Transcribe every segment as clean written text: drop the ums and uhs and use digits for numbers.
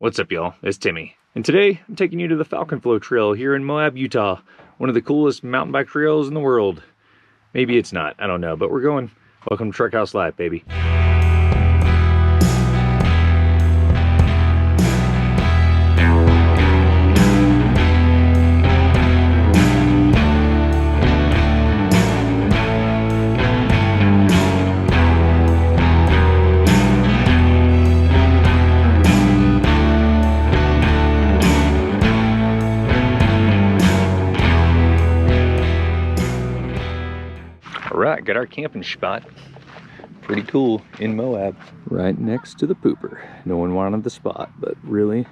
What's up, y'all? It's Timmy. And today, I'm taking you to the Falcon Flow Trail here in Moab, Utah. One of the coolest mountain bike trails in the world. Maybe it's not, I don't know, but we're going. Welcome to Truck House Live, baby. Alright, got our camping spot. Pretty cool in Moab. Right next to the pooper. No one wanted the spot, but really,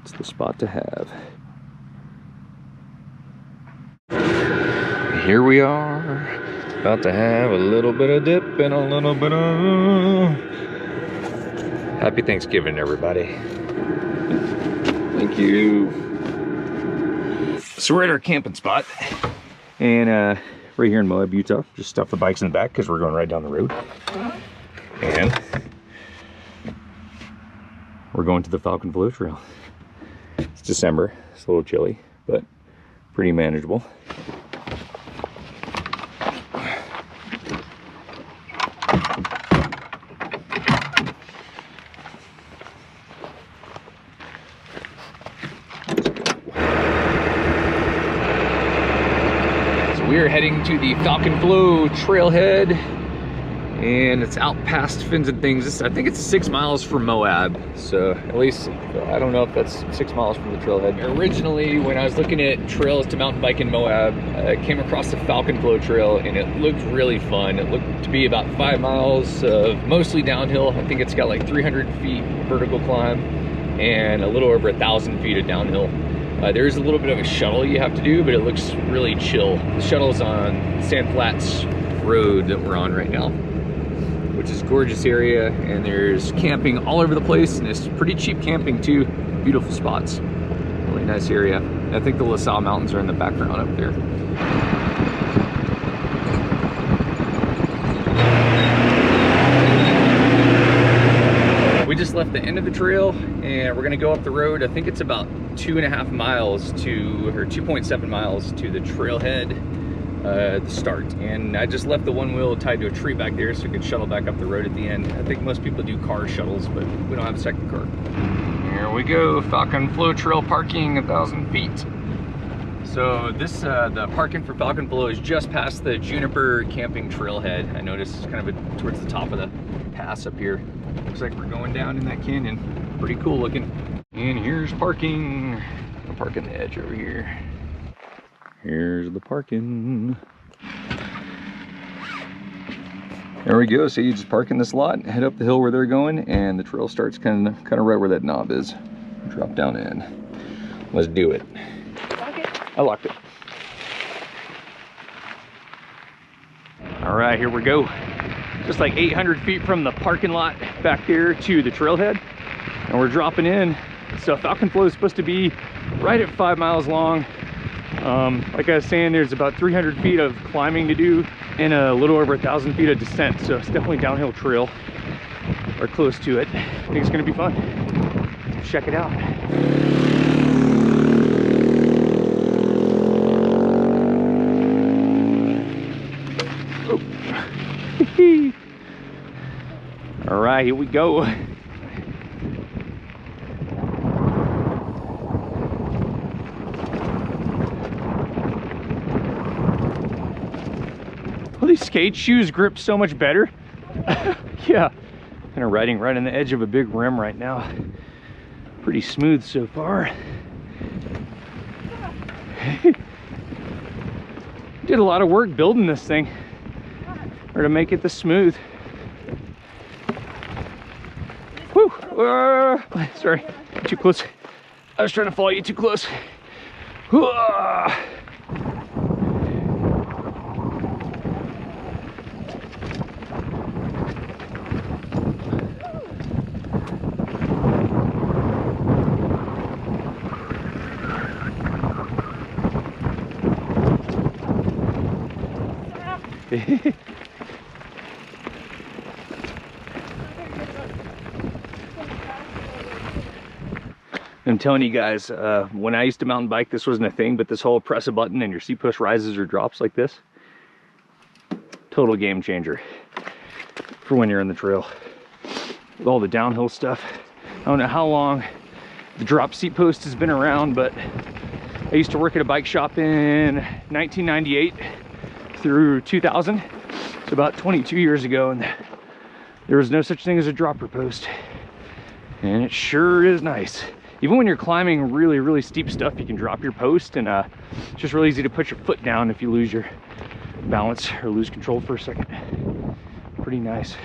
it's the spot to have. Here we are, about to have a little bit of dip and a little bit of... Happy Thanksgiving, everybody. Thank you. So we're at our camping spot, and right here in Moab, Utah. Just stuff the bikes in the back because we're going right down the road. And we're going to the Falcon Flow Trail. It's December. It's a little chilly, but pretty manageable. We are heading to the Falcon Flow trailhead, and it's out past Fins and Things. I think it's 6 miles from Moab, so at least I don't know if that's 6 miles from the trailhead. Originally, when I was looking at trails to mountain bike in Moab, I came across the Falcon Flow Trail, and it looked really fun. It looked to be about 5 miles of mostly downhill. I think it's got like 300 feet vertical climb and a little over 1,000 feet of downhill. There is a little bit of a shuttle you have to do, but it looks really chill. The shuttle's on Sand Flats Road that we're on right now, which is a gorgeous area, and there's camping all over the place, and it's pretty cheap camping too. Beautiful spots, really nice area. I think the LaSalle Mountains are in the background up there. We just left the end of the trail, and we're gonna go up the road. I think it's about 2.5 miles to, or 2.7 miles to the trailhead, the start. And I just left the one wheel tied to a tree back there so we could shuttle back up the road at the end. I think most people do car shuttles, but we don't have a second car. Here we go, Falcon Flow Trail parking, 1,000 feet. So this, the parking for Falcon Flow is just past the Juniper camping trailhead. I noticed it's kind of towards the top of the pass up here. Looks like we're going down in that canyon. Pretty cool looking. And here's parking. I'll park on the edge over here. Here's the parking. There we go. So you just park in this lot, head up the hill where they're going, and the trail starts kind of right where that knob is. Drop down in. Let's do it. Lock it? I locked it. All right, here we go. Just like 800 feet from the parking lot back there to the trailhead, and we're dropping in. So Falcon Flow is supposed to be right at 5 miles long. Like I was saying, there's about 300 feet of climbing to do and a little over 1,000 feet of descent. So it's definitely a downhill trail, or close to it. I think it's gonna be fun. Let's check it out. All right, here we go. Oh, these skate shoes grip so much better. Yeah, kind of riding right on the edge of a big rim right now. Pretty smooth so far. Did a lot of work building this thing, or to make it this smooth. Whew. Sorry, too close. I was trying to follow you too close. I'm telling you guys, when I used to mountain bike, this wasn't a thing, but this whole press a button and your seat post rises or drops like this, total game changer for when you're in the trail. With all the downhill stuff. I don't know how long the drop seat post has been around, but I used to work at a bike shop in 1998 through 2000. It's about 22 years ago, and there was no such thing as a dropper post. And it sure is nice. Even when you're climbing really, really steep stuff, you can drop your post, and it's just really easy to put your foot down if you lose your balance or lose control for a second. Pretty nice.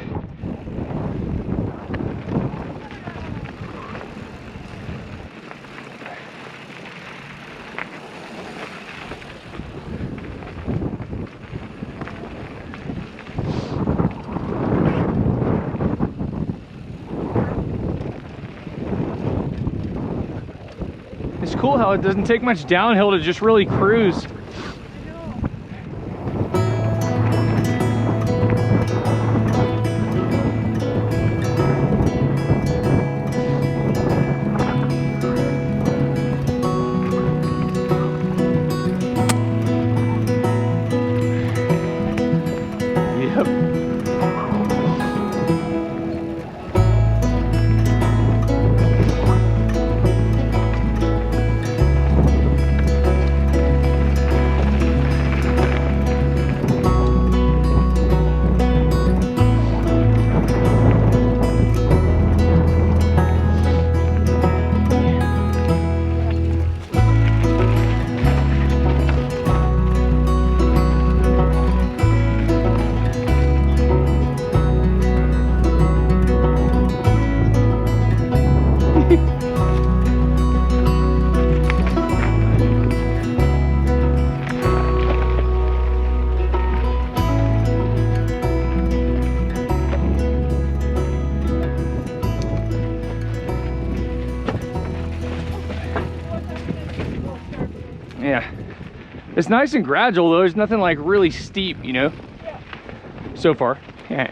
It's cool how it doesn't take much downhill to just really cruise. Yeah, it's nice and gradual though. There's nothing like really steep, you know, so far. Yeah.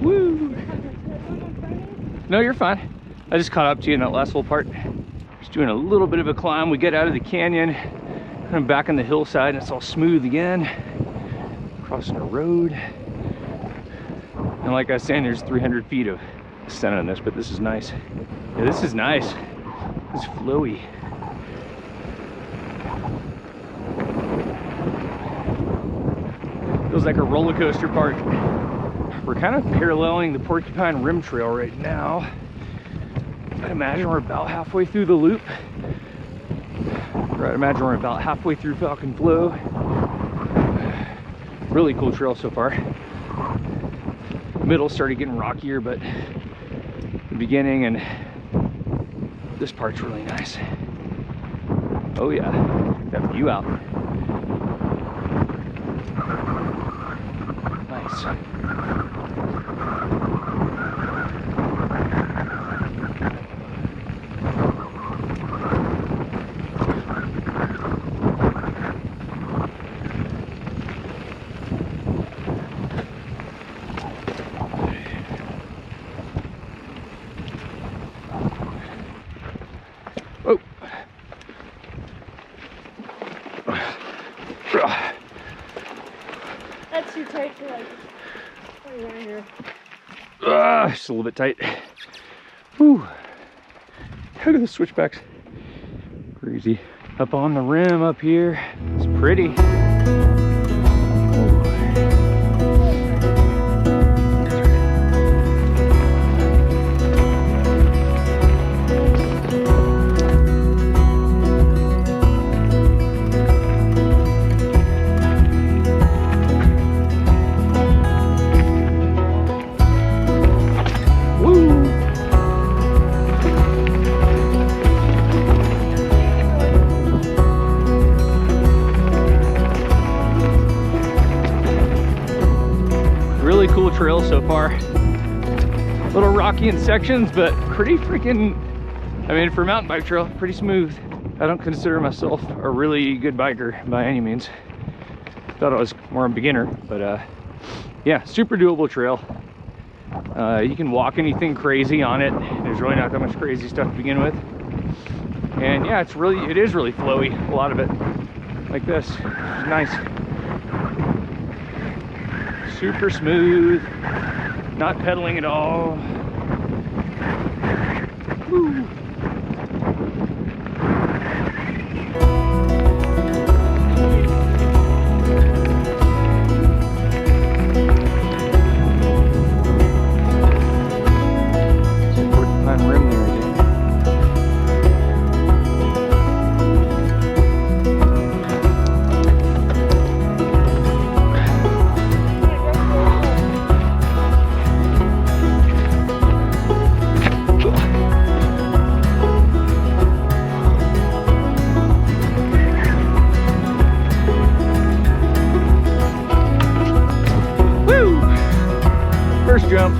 Woo! No, you're fine. I just caught up to you in that last little part. Just doing a little bit of a climb. We get out of the canyon, kind of back on the hillside, and it's all smooth again. Crossing a road. And like I was saying, there's 300 feet of ascent on this, but this is nice. Yeah, this is nice. It's flowy. Feels like a roller coaster park. We're kind of paralleling the Porcupine Rim Trail right now. I'd imagine we're about halfway through the loop. Or I'd imagine we're about halfway through Falcon Flow. Really cool trail so far. Middle started getting rockier, but the beginning and this part's really nice. Oh yeah, that view out. Nice. Oh. That's too tight for like around here. Just a little bit tight. Whew. Look at the switchbacks. Crazy. up on the rim up here. It's pretty. Really cool trail so far. A little rocky in sections, but pretty freaking, I mean, for a mountain bike trail, pretty smooth. I don't consider myself a really good biker by any means. Thought I was more a beginner, but yeah, super doable trail. You can walk anything crazy on it. There's really not that much crazy stuff to begin with. And yeah, it is really flowy, a lot of it. Like this, it's nice. Super smooth, not pedaling at all. Woo. First jump.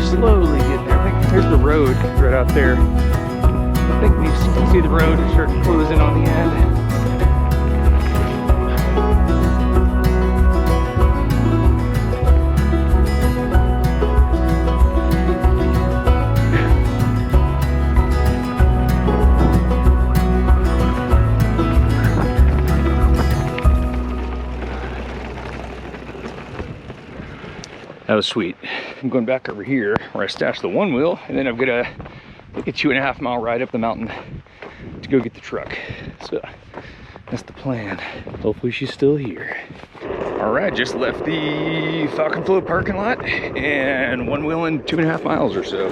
Slowly getting there. I think here's the road right out there. I think you can see the road start to close in on the end. That was sweet. I'm going back over here where I stashed the one wheel, and then I've got a 2.5 mile ride up the mountain to go get the truck. So that's the plan. Hopefully she's still here. All right, just left the Falcon Flow parking lot and one wheel in 2.5 miles or so.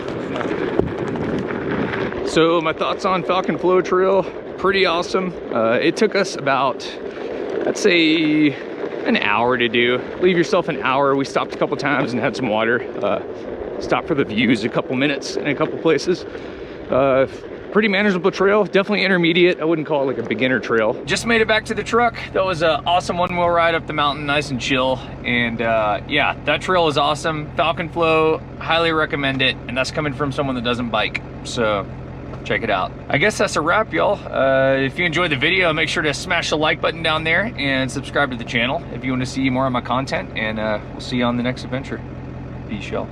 So my thoughts on Falcon Flow Trail, pretty awesome. It took us about, I'd say, an hour to do. Leave yourself an hour. We stopped a couple times and had some water. Stopped for the views a couple minutes in a couple places. Pretty manageable trail, definitely intermediate. I wouldn't call it like a beginner trail. Just made it back to the truck. That was an awesome one wheel ride up the mountain, nice and chill. And yeah, that trail is awesome. Falcon Flow, highly recommend it. And that's coming from someone that doesn't bike. So check it out. I guess that's a wrap, y'all. If you enjoyed the video, make sure to smash the like button down there and subscribe to the channel if you want to see more of my content. And we'll see you on the next adventure. Peace, y'all.